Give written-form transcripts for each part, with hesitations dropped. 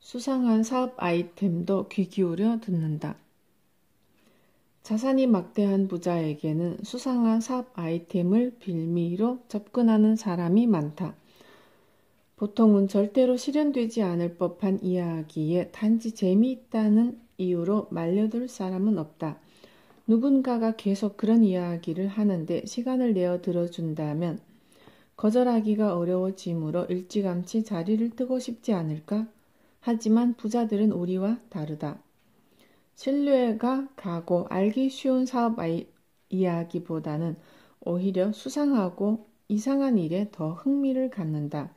수상한 사업 아이템도 귀 기울여 듣는다. 자산이 막대한 부자에게는 수상한 사업 아이템을 빌미로 접근하는 사람이 많다. 보통은 절대로 실현되지 않을 법한 이야기에 단지 재미있다는 이유로 말려들 사람은 없다. 누군가가 계속 그런 이야기를 하는데 시간을 내어 들어준다면 거절하기가 어려워지므로 일찌감치 자리를 뜨고 싶지 않을까? 하지만 부자들은 우리와 다르다. 신뢰가 가고 알기 쉬운 사업 이야기보다는 오히려 수상하고 이상한 일에 더 흥미를 갖는다.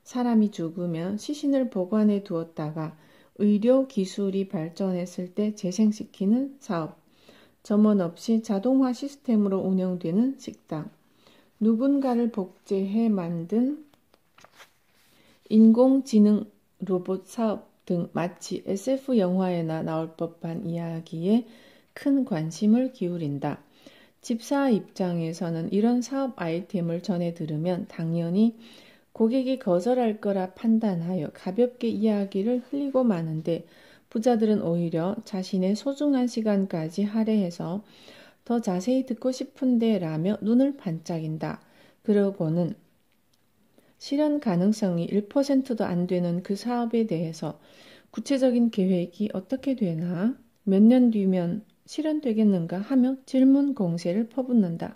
사람이 죽으면 시신을 보관해 두었다가 의료 기술이 발전했을 때 재생시키는 사업. 점원 없이 자동화 시스템으로 운영되는 식당. 누군가를 복제해 만든 인공지능 로봇 사업 등 마치 SF 영화에나 나올 법한 이야기에 큰 관심을 기울인다. 집사 입장에서는 이런 사업 아이템을 전해 들으면 당연히 고객이 거절할 거라 판단하여 가볍게 이야기를 흘리고 마는데 부자들은 오히려 자신의 소중한 시간까지 할애해서 더 자세히 듣고 싶은데 라며 눈을 반짝인다. 그러고는 실현 가능성이 1%도 안 되는 그 사업에 대해서 구체적인 계획이 어떻게 되나? 몇 년 뒤면 실현되겠는가? 하며 질문 공세를 퍼붓는다.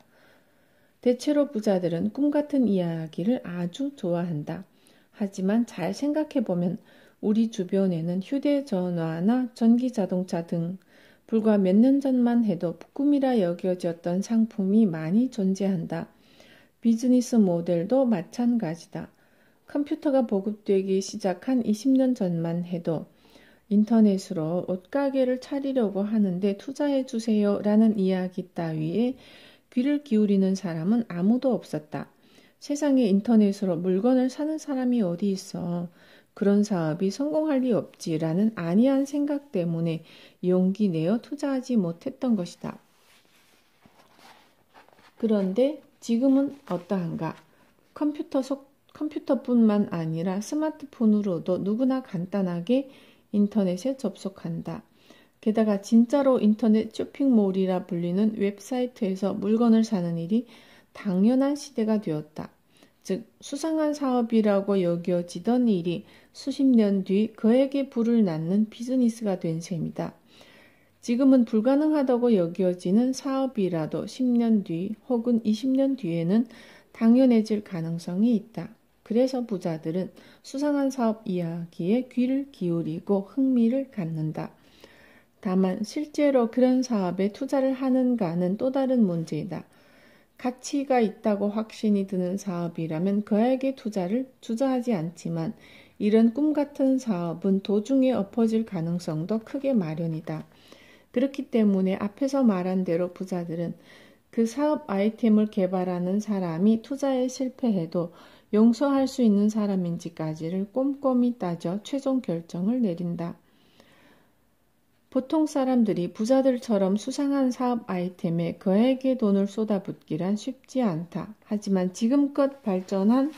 대체로 부자들은 꿈같은 이야기를 아주 좋아한다. 하지만 잘 생각해보면 우리 주변에는 휴대전화나 전기자동차 등 불과 몇 년 전만 해도 꿈이라 여겨졌던 상품이 많이 존재한다. 비즈니스 모델도 마찬가지다. 컴퓨터가 보급되기 시작한 20년 전만 해도 인터넷으로 옷가게를 차리려고 하는데 투자해 주세요 라는 이야기 따위에 귀를 기울이는 사람은 아무도 없었다. 세상에 인터넷으로 물건을 사는 사람이 어디 있어. 그런 사업이 성공할 리 없지라는 안이한 생각 때문에 용기 내어 투자하지 못했던 것이다. 그런데 지금은 어떠한가? 컴퓨터뿐만 아니라 스마트폰으로도 누구나 간단하게 인터넷에 접속한다. 게다가 진짜로 인터넷 쇼핑몰이라 불리는 웹사이트에서 물건을 사는 일이 당연한 시대가 되었다. 즉 수상한 사업이라고 여겨지던 일이 수십 년 뒤 그에게 불을 낳는 비즈니스가 된 셈이다. 지금은 불가능하다고 여겨지는 사업이라도 10년 뒤 혹은 20년 뒤에는 당연해질 가능성이 있다. 그래서 부자들은 수상한 사업 이야기에 귀를 기울이고 흥미를 갖는다. 다만 실제로 그런 사업에 투자를 하는가는 또 다른 문제이다. 가치가 있다고 확신이 드는 사업이라면 그에게 투자를 주저하지 않지만 이런 꿈같은 사업은 도중에 엎어질 가능성도 크게 마련이다. 그렇기 때문에 앞에서 말한 대로 부자들은 그 사업 아이템을 개발하는 사람이 투자에 실패해도 용서할 수 있는 사람인지까지를 꼼꼼히 따져 최종 결정을 내린다. 보통 사람들이 부자들처럼 수상한 사업 아이템에 거액의 돈을 쏟아붓기란 쉽지 않다. 하지만 지금껏 발전한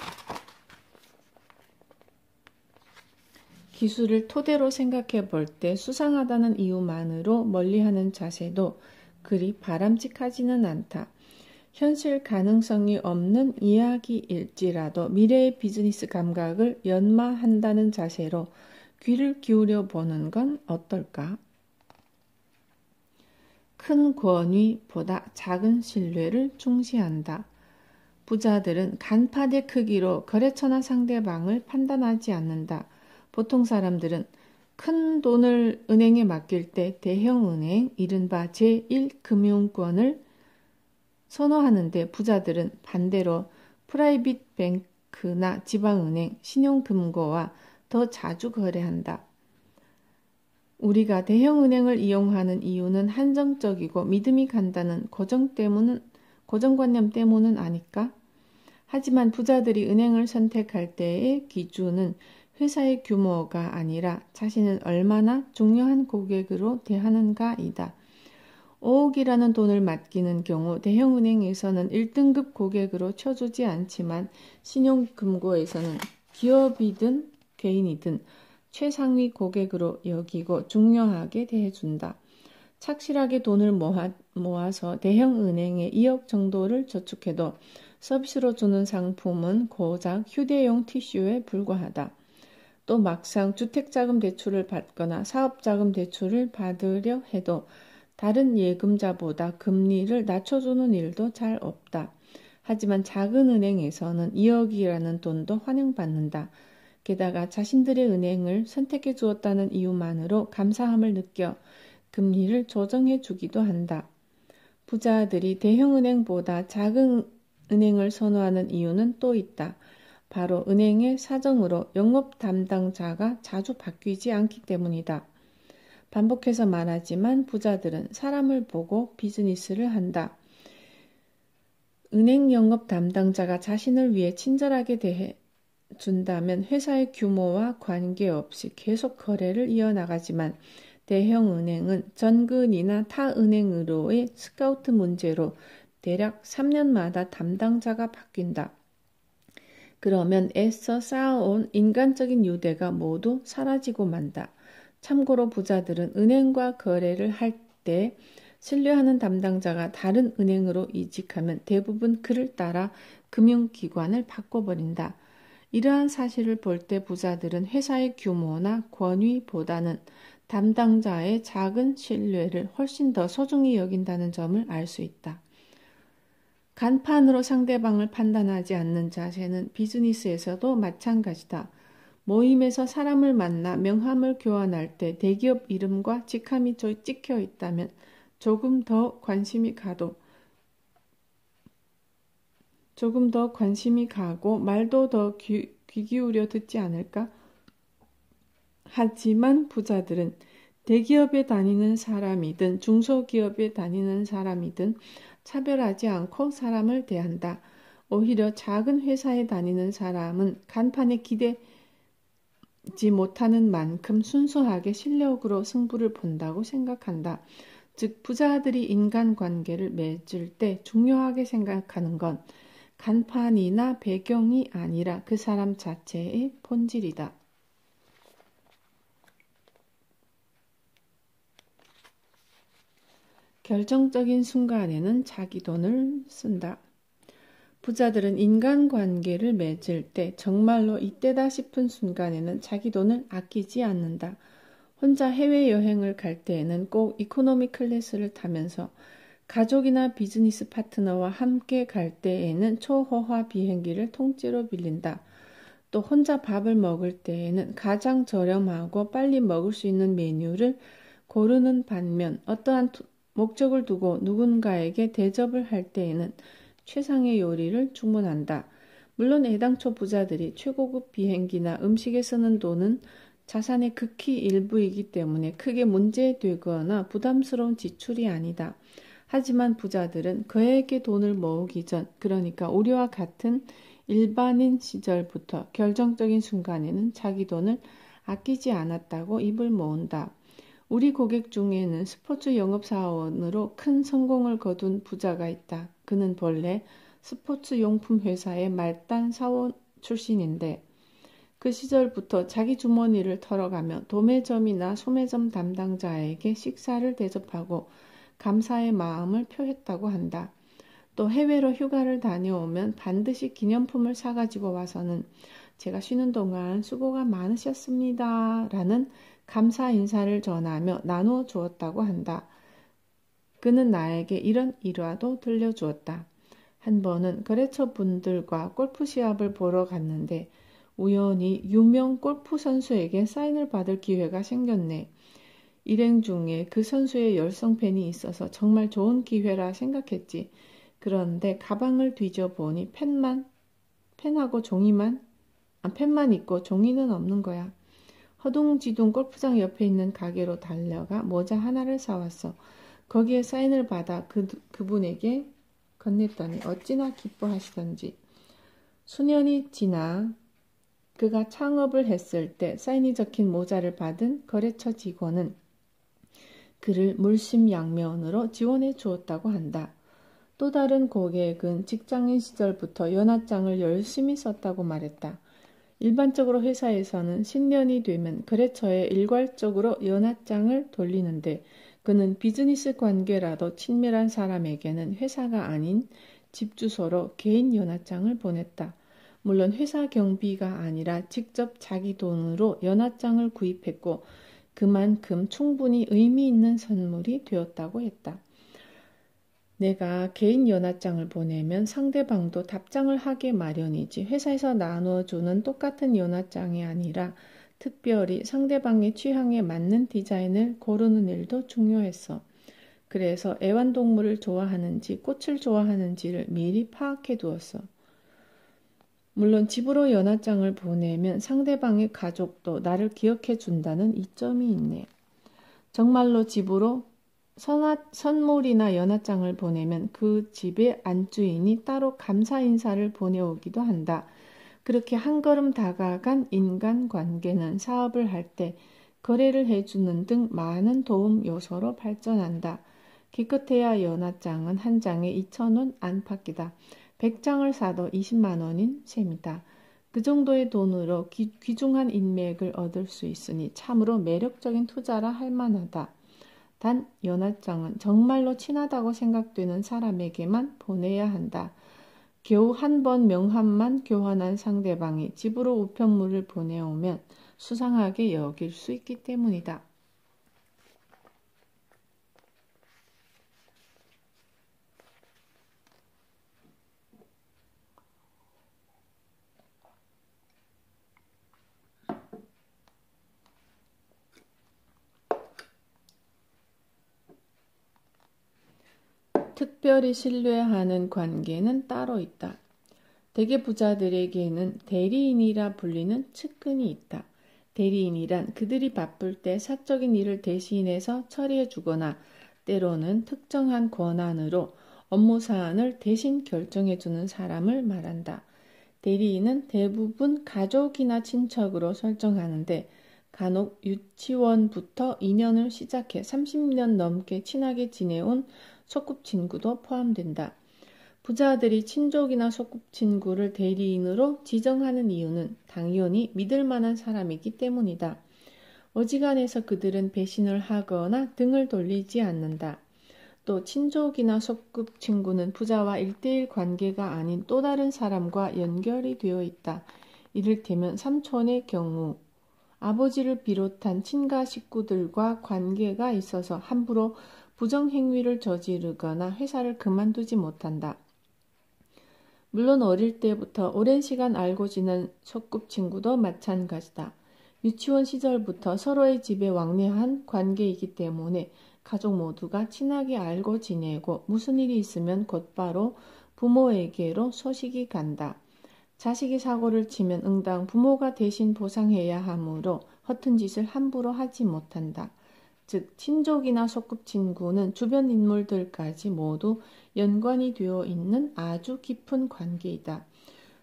기술을 토대로 생각해 볼 때 수상하다는 이유만으로 멀리하는 자세도 그리 바람직하지는 않다. 현실 가능성이 없는 이야기일지라도 미래의 비즈니스 감각을 연마한다는 자세로 귀를 기울여 보는 건 어떨까? 큰 권위보다 작은 신뢰를 중시한다. 부자들은 간파대 크기로 거래처나 상대방을 판단하지 않는다. 보통 사람들은 큰 돈을 은행에 맡길 때 대형은행, 이른바 제1금융권을 선호하는데 부자들은 반대로 프라이빗 뱅크나 지방은행, 신용금고와 더 자주 거래한다. 우리가 대형은행을 이용하는 이유는 한정적이고 믿음이 간다는 고정관념 때문은 아닐까? 하지만 부자들이 은행을 선택할 때의 기준은 회사의 규모가 아니라 자신은 얼마나 중요한 고객으로 대하는가이다. 5억이라는 돈을 맡기는 경우 대형은행에서는 1등급 고객으로 쳐주지 않지만 신용금고에서는 기업이든 개인이든 최상위 고객으로 여기고 중요하게 대해준다. 착실하게 돈을 모아서 대형 은행에 2억 정도를 저축해도 서비스로 주는 상품은 고작 휴대용 티슈에 불과하다. 또 막상 주택자금 대출을 받거나 사업자금 대출을 받으려 해도 다른 예금자보다 금리를 낮춰주는 일도 잘 없다. 하지만 작은 은행에서는 2억이라는 돈도 환영받는다. 게다가 자신들의 은행을 선택해 주었다는 이유만으로 감사함을 느껴 금리를 조정해 주기도 한다. 부자들이 대형 은행보다 작은 은행을 선호하는 이유는 또 있다. 바로 은행의 사정으로 영업 담당자가 자주 바뀌지 않기 때문이다. 반복해서 말하지만 부자들은 사람을 보고 비즈니스를 한다. 은행 영업 담당자가 자신을 위해 친절하게 대해준다면 회사의 규모와 관계없이 계속 거래를 이어나가지만 대형 은행은 전근이나 타 은행으로의 스카우트 문제로 대략 3년마다 담당자가 바뀐다. 그러면 애써 쌓아온 인간적인 유대가 모두 사라지고 만다. 참고로 부자들은 은행과 거래를 할 때 신뢰하는 담당자가 다른 은행으로 이직하면 대부분 그를 따라 금융기관을 바꿔버린다. 이러한 사실을 볼 때 부자들은 회사의 규모나 권위보다는 담당자의 작은 신뢰를 훨씬 더 소중히 여긴다는 점을 알 수 있다. 간판으로 상대방을 판단하지 않는 자세는 비즈니스에서도 마찬가지다. 모임에서 사람을 만나 명함을 교환할 때 대기업 이름과 직함이 찍혀 있다면 조금 더 관심이 가고 말도 더 귀 기울여 듣지 않을까? 하지만 부자들은 대기업에 다니는 사람이든 중소기업에 다니는 사람이든 차별하지 않고 사람을 대한다. 오히려 작은 회사에 다니는 사람은 간판에 기대지 못하는 만큼 순수하게 실력으로 승부를 본다고 생각한다. 즉 부자들이 인간관계를 맺을 때 중요하게 생각하는 건 간판이나 배경이 아니라 그 사람 자체의 본질이다. 결정적인 순간에는 자기 돈을 쓴다. 부자들은 인간관계를 맺을 때 정말로 이때다 싶은 순간에는 자기 돈을 아끼지 않는다. 혼자 해외여행을 갈 때에는 꼭 이코노미 클래스를 타면서 가족이나 비즈니스 파트너와 함께 갈 때에는 초호화 비행기를 통째로 빌린다. 또 혼자 밥을 먹을 때에는 가장 저렴하고 빨리 먹을 수 있는 메뉴를 고르는 반면 어떠한 목적을 두고 누군가에게 대접을 할 때에는 최상의 요리를 주문한다. 물론 애당초 부자들이 최고급 비행기나 음식에 쓰는 돈은 자산의 극히 일부이기 때문에 크게 문제되거나 부담스러운 지출이 아니다. 하지만 부자들은 그에게 돈을 모으기 전, 그러니까 우리와 같은 일반인 시절부터 결정적인 순간에는 자기 돈을 아끼지 않았다고 입을 모은다. 우리 고객 중에는 스포츠 영업사원으로 큰 성공을 거둔 부자가 있다. 그는 본래 스포츠 용품 회사의 말단 사원 출신인데 그 시절부터 자기 주머니를 털어가며 도매점이나 소매점 담당자에게 식사를 대접하고 감사의 마음을 표했다고 한다. 또 해외로 휴가를 다녀오면 반드시 기념품을 사가지고 와서는 제가 쉬는 동안 수고가 많으셨습니다. 라는 감사 인사를 전하며 나누어 주었다고 한다. 그는 나에게 이런 일화도 들려주었다. 한 번은 거래처 분들과 골프 시합을 보러 갔는데 우연히 유명 골프 선수에게 사인을 받을 기회가 생겼네. 일행 중에 그 선수의 열성 팬이 있어서 정말 좋은 기회라 생각했지. 그런데 가방을 뒤져보니 펜만 있고 종이는 없는 거야. 허둥지둥 골프장 옆에 있는 가게로 달려가 모자 하나를 사왔어. 거기에 사인을 받아 그분에게 건넸더니 어찌나 기뻐하시던지. 수년이 지나 그가 창업을 했을 때 사인이 적힌 모자를 받은 거래처 직원은 그를 물심양면으로 지원해 주었다고 한다. 또 다른 고객은 직장인 시절부터 연하장을 열심히 썼다고 말했다. 일반적으로 회사에서는 신년이 되면 거래처에 일괄적으로 연합장을 돌리는데 그는 비즈니스 관계라도 친밀한 사람에게는 회사가 아닌 집 주소로 개인 연합장을 보냈다. 물론 회사 경비가 아니라 직접 자기 돈으로 연합장을 구입했고 그만큼 충분히 의미 있는 선물이 되었다고 했다. 내가 개인 연합장을 보내면 상대방도 답장을 하게 마련이지 회사에서 나눠주는 똑같은 연합장이 아니라 특별히 상대방의 취향에 맞는 디자인을 고르는 일도 중요했어. 그래서 애완동물을 좋아하는지 꽃을 좋아하는지를 미리 파악해 두었어. 물론 집으로 연합장을 보내면 상대방의 가족도 나를 기억해 준다는 이점이 있네. 정말로 집으로 선물이나 연합장을 보내면 그 집의 안주인이 따로 감사 인사를 보내오기도 한다. 그렇게 한 걸음 다가간 인간관계는 사업을 할 때 거래를 해주는 등 많은 도움 요소로 발전한다. 기껏해야 연합장은 한 장에 2,000원 안팎이다. 100장을 사도 20만 원인 셈이다. 그 정도의 돈으로 귀중한 인맥을 얻을 수 있으니 참으로 매력적인 투자라 할 만하다. 단 연합장은 정말로 친하다고 생각되는 사람에게만 보내야 한다. 겨우 한 번 명함만 교환한 상대방이 집으로 우편물을 보내오면 수상하게 여길 수 있기 때문이다. 특별히 신뢰하는 관계는 따로 있다. 대개 부자들에게는 대리인이라 불리는 측근이 있다. 대리인이란 그들이 바쁠 때 사적인 일을 대신해서 처리해주거나 때로는 특정한 권한으로 업무 사안을 대신 결정해주는 사람을 말한다. 대리인은 대부분 가족이나 친척으로 설정하는데 간혹 유치원부터 인연을 시작해 30년 넘게 친하게 지내온 소꿉친구도 포함된다. 부자들이 친족이나 소꿉친구를 대리인으로 지정하는 이유는 당연히 믿을 만한 사람이기 때문이다. 어지간해서 그들은 배신을 하거나 등을 돌리지 않는다. 또 친족이나 소꿉친구는 부자와 1대1 관계가 아닌 또 다른 사람과 연결이 되어 있다. 이를테면 삼촌의 경우 아버지를 비롯한 친가 식구들과 관계가 있어서 함부로 부정행위를 저지르거나 회사를 그만두지 못한다. 물론 어릴 때부터 오랜 시간 알고 지낸 소꿉친구도 마찬가지다. 유치원 시절부터 서로의 집에 왕래한 관계이기 때문에 가족 모두가 친하게 알고 지내고 무슨 일이 있으면 곧바로 부모에게로 소식이 간다. 자식이 사고를 치면 응당 부모가 대신 보상해야 하므로 허튼 짓을 함부로 하지 못한다. 즉 친족이나 소꿉친구는 주변 인물들까지 모두 연관이 되어 있는 아주 깊은 관계이다.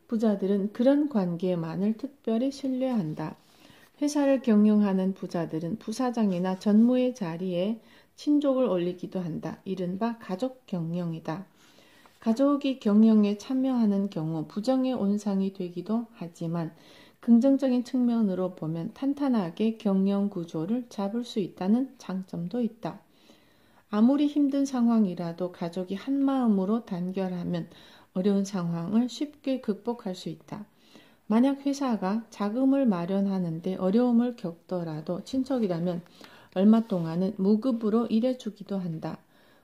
부자들은 그런 관계만을 특별히 신뢰한다. 회사를 경영하는 부자들은 부사장이나 전무의 자리에 친족을 올리기도 한다. 이른바 가족 경영이다. 가족이 경영에 참여하는 경우 부정의 온상이 되기도 하지만 긍정적인 측면으로 보면 탄탄하게 경영 구조를 잡을 수 있다는 장점도 있다. 아무리 힘든 상황이라도 가족이 한마음으로 단결하면 어려운 상황을 쉽게 극복할 수 있다. 만약 회사가 자금을 마련하는데 어려움을 겪더라도 친척이라면 얼마 동안은 무급으로 일해주기도 한다.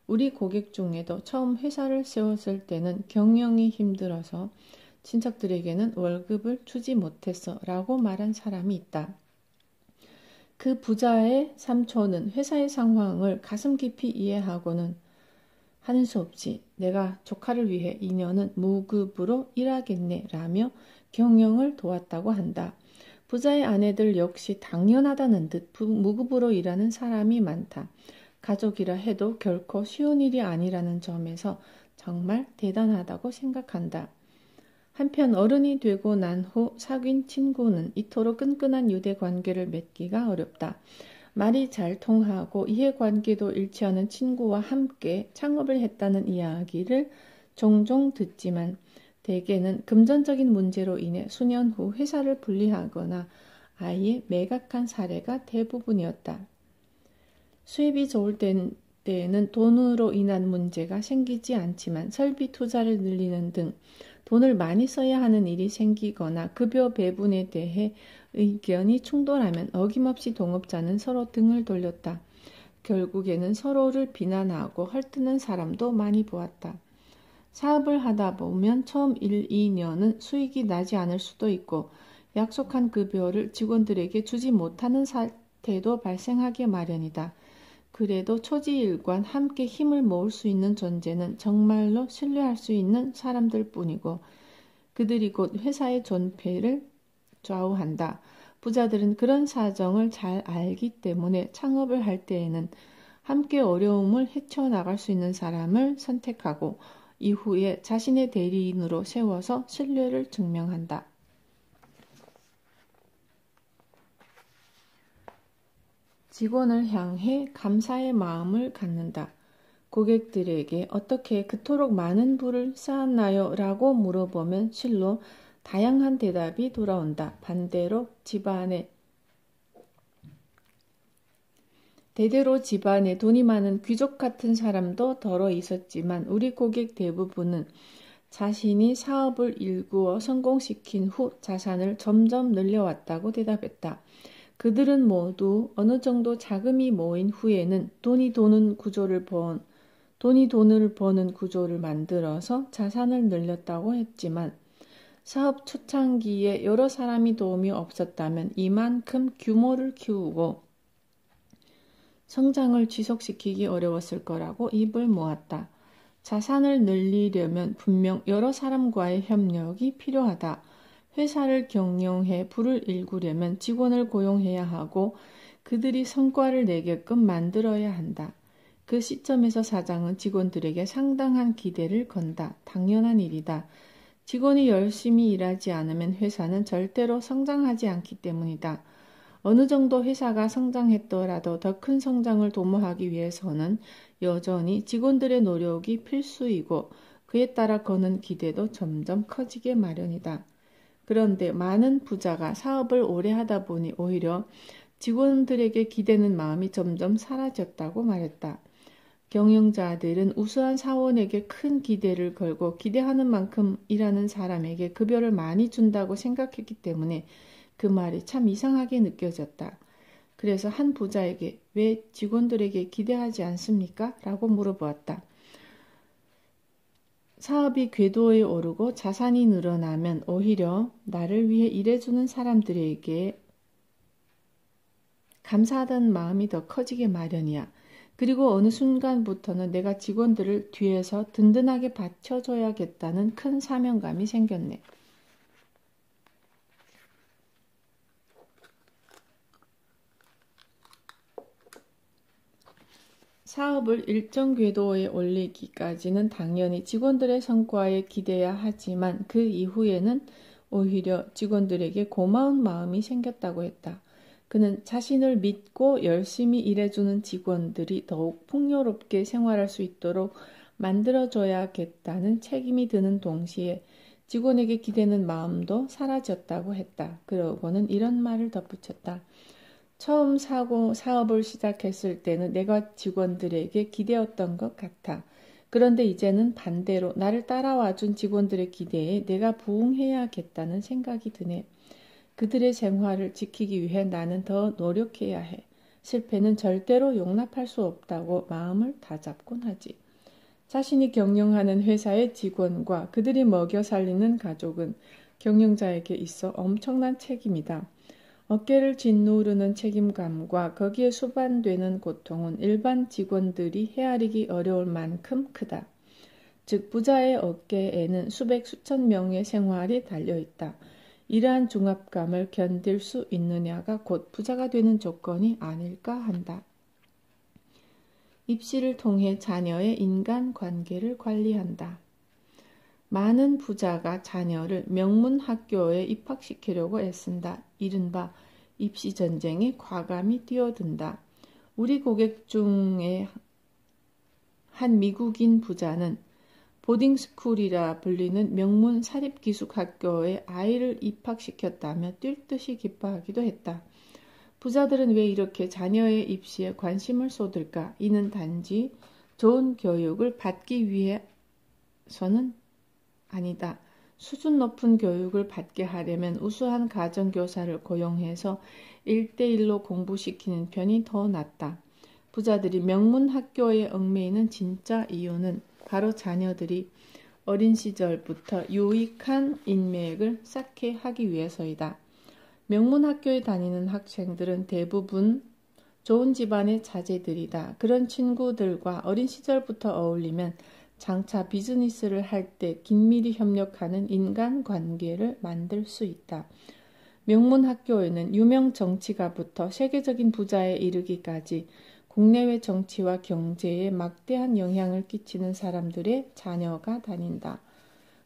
우리 고객 중에도 처음 회사를 세웠을 때는 경영이 힘들어서 친척들에게는 월급을 주지 못했어 라고 말한 사람이 있다. 그 부자의 삼촌은 회사의 상황을 가슴 깊이 이해하고는 하는 수 없이 내가 조카를 위해 2년은 무급으로 일하겠네 라며 경영을 도왔다고 한다. 부자의 아내들 역시 당연하다는 듯 무급으로 일하는 사람이 많다. 가족이라 해도 결코 쉬운 일이 아니라는 점에서 정말 대단하다고 생각한다. 한편 어른이 되고 난 후 사귄 친구는 이토록 끈끈한 유대관계를 맺기가 어렵다. 말이 잘 통하고 이해관계도 일치하는 친구와 함께 창업을 했다는 이야기를 종종 듣지만 대개는 금전적인 문제로 인해 수년 후 회사를 분리하거나 아예 매각한 사례가 대부분이었다. 수입이 좋을 때에는 돈으로 인한 문제가 생기지 않지만 설비 투자를 늘리는 등 돈을 많이 써야 하는 일이 생기거나 급여 배분에 대해 의견이 충돌하면 어김없이 동업자는 서로 등을 돌렸다. 결국에는 서로를 비난하고 헐뜯는 사람도 많이 보았다. 사업을 하다 보면 처음 1, 2년은 수익이 나지 않을 수도 있고 약속한 급여를 직원들에게 주지 못하는 사태도 발생하기 마련이다. 그래도 초지일관 함께 힘을 모을 수 있는 존재는 정말로 신뢰할 수 있는 사람들 뿐이고 그들이 곧 회사의 존폐를 좌우한다. 부자들은 그런 사정을 잘 알기 때문에 창업을 할 때에는 함께 어려움을 헤쳐나갈 수 있는 사람을 선택하고 이후에 자신의 대리인으로 세워서 신뢰를 증명한다. 직원을 향해 감사의 마음을 갖는다. 고객들에게 어떻게 그토록 많은 부를 쌓았나요? 라고 물어보면 실로 다양한 대답이 돌아온다. 반대로 대대로 집안에 돈이 많은 귀족 같은 사람도 덜어 있었지만 우리 고객 대부분은 자신이 사업을 일구어 성공시킨 후 자산을 점점 늘려왔다고 대답했다. 그들은 모두 어느 정도 자금이 모인 후에는 돈이 돈을 버는 구조를 만들어서 자산을 늘렸다고 했지만 사업 초창기에 여러 사람이 도움이 없었다면 이만큼 규모를 키우고 성장을 지속시키기 어려웠을 거라고 입을 모았다. 자산을 늘리려면 분명 여러 사람과의 협력이 필요하다. 회사를 경영해 부를 일구려면 직원을 고용해야 하고 그들이 성과를 내게끔 만들어야 한다. 그 시점에서 사장은 직원들에게 상당한 기대를 건다. 당연한 일이다. 직원이 열심히 일하지 않으면 회사는 절대로 성장하지 않기 때문이다. 어느 정도 회사가 성장했더라도 더 큰 성장을 도모하기 위해서는 여전히 직원들의 노력이 필수이고 그에 따라 거는 기대도 점점 커지게 마련이다. 그런데 많은 부자가 사업을 오래 하다 보니 오히려 직원들에게 기대는 마음이 점점 사라졌다고 말했다. 경영자들은 우수한 사원에게 큰 기대를 걸고 기대하는 만큼 일하는 사람에게 급여를 많이 준다고 생각했기 때문에 그 말이 참 이상하게 느껴졌다. 그래서 한 부자에게 왜 직원들에게 기대하지 않습니까? 라고 물어보았다. 사업이 궤도에 오르고 자산이 늘어나면 오히려 나를 위해 일해주는 사람들에게 감사하다는 마음이 더 커지게 마련이야. 그리고 어느 순간부터는 내가 직원들을 뒤에서 든든하게 받쳐줘야겠다는 큰 사명감이 생겼네. 사업을 일정 궤도에 올리기까지는 당연히 직원들의 성과에 기대야 하지만 그 이후에는 오히려 직원들에게 고마운 마음이 생겼다고 했다. 그는 자신을 믿고 열심히 일해주는 직원들이 더욱 풍요롭게 생활할 수 있도록 만들어줘야겠다는 책임이 드는 동시에 직원에게 기대는 마음도 사라졌다고 했다. 그러고는 이런 말을 덧붙였다. 처음 사업을 시작했을 때는 내가 직원들에게 기대었던 것 같아. 그런데 이제는 반대로 나를 따라와준 직원들의 기대에 내가 부응해야겠다는 생각이 드네. 그들의 생활을 지키기 위해 나는 더 노력해야 해. 실패는 절대로 용납할 수 없다고 마음을 다잡곤 하지. 자신이 경영하는 회사의 직원과 그들이 먹여 살리는 가족은 경영자에게 있어 엄청난 책임이다. 어깨를 짓누르는 책임감과 거기에 수반되는 고통은 일반 직원들이 헤아리기 어려울 만큼 크다. 즉 부자의 어깨에는 수백 수천 명의 생활이 달려있다. 이러한 중압감을 견딜 수 있느냐가 곧 부자가 되는 조건이 아닐까 한다. 입시를 통해 자녀의 인간관계를 관리한다. 많은 부자가 자녀를 명문 학교에 입학시키려고 애쓴다. 이른바 입시 전쟁에 과감히 뛰어든다. 우리 고객 중에 한 미국인 부자는 보딩스쿨이라 불리는 명문 사립기숙학교에 아이를 입학시켰다며 뛸 듯이 기뻐하기도 했다. 부자들은 왜 이렇게 자녀의 입시에 관심을 쏟을까? 이는 단지 좋은 교육을 받기 위해서는 아니다. 수준 높은 교육을 받게 하려면 우수한 가정교사를 고용해서 1대1로 공부시키는 편이 더 낫다. 부자들이 명문 학교에 얽매이는 진짜 이유는 바로 자녀들이 어린 시절부터 유익한 인맥을 쌓게 하기 위해서이다. 명문 학교에 다니는 학생들은 대부분 좋은 집안의 자제들이다. 그런 친구들과 어린 시절부터 어울리면 장차 비즈니스를 할 때 긴밀히 협력하는 인간관계를 만들 수 있다. 명문 학교에는 유명 정치가부터 세계적인 부자에 이르기까지 국내외 정치와 경제에 막대한 영향을 끼치는 사람들의 자녀가 다닌다.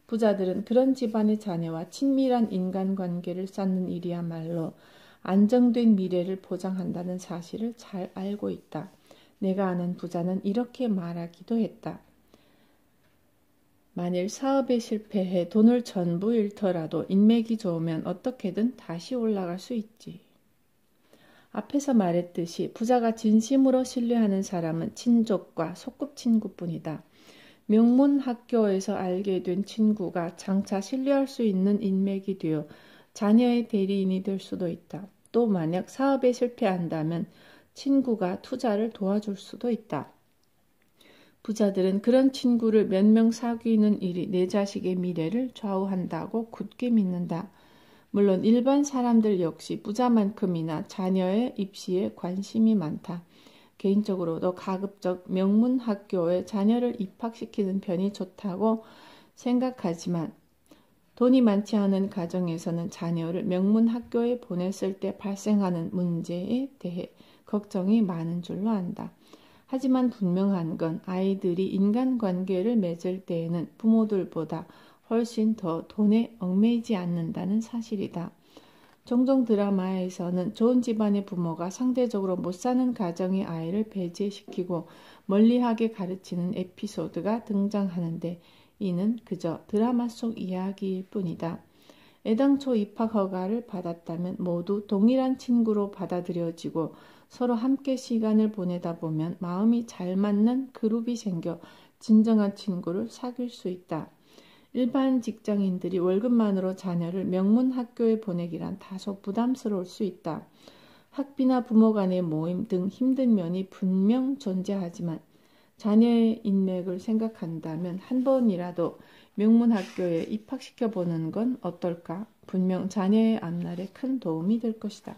부자들은 그런 집안의 자녀와 친밀한 인간관계를 쌓는 일이야말로 안정된 미래를 보장한다는 사실을 잘 알고 있다. 내가 아는 부자는 이렇게 말하기도 했다. 만일 사업에 실패해 돈을 전부 잃더라도 인맥이 좋으면 어떻게든 다시 올라갈 수 있지. 앞에서 말했듯이 부자가 진심으로 신뢰하는 사람은 친족과 소꿉친구뿐이다. 명문 학교에서 알게 된 친구가 장차 신뢰할 수 있는 인맥이 되어 자녀의 대리인이 될 수도 있다. 또 만약 사업에 실패한다면 친구가 투자를 도와줄 수도 있다. 부자들은 그런 친구를 몇 명 사귀는 일이 내 자식의 미래를 좌우한다고 굳게 믿는다. 물론 일반 사람들 역시 부자만큼이나 자녀의 입시에 관심이 많다. 개인적으로도 가급적 명문 학교에 자녀를 입학시키는 편이 좋다고 생각하지만 돈이 많지 않은 가정에서는 자녀를 명문 학교에 보냈을 때 발생하는 문제에 대해 걱정이 많은 줄로 안다. 하지만 분명한 건 아이들이 인간관계를 맺을 때에는 부모들보다 훨씬 더 돈에 얽매이지 않는다는 사실이다. 종종 드라마에서는 좋은 집안의 부모가 상대적으로 못 사는 가정의 아이를 배제시키고 멀리하게 가르치는 에피소드가 등장하는데 이는 그저 드라마 속 이야기일 뿐이다. 애당초 입학 허가를 받았다면 모두 동일한 친구로 받아들여지고 서로 함께 시간을 보내다 보면 마음이 잘 맞는 그룹이 생겨 진정한 친구를 사귈 수 있다. 일반 직장인들이 월급만으로 자녀를 명문 학교에 보내기란 다소 부담스러울 수 있다. 학비나 부모 간의 모임 등 힘든 면이 분명 존재하지만 자녀의 인맥을 생각한다면 한 번이라도 명문 학교에 입학시켜보는 건 어떨까? 분명 자녀의 앞날에 큰 도움이 될 것이다.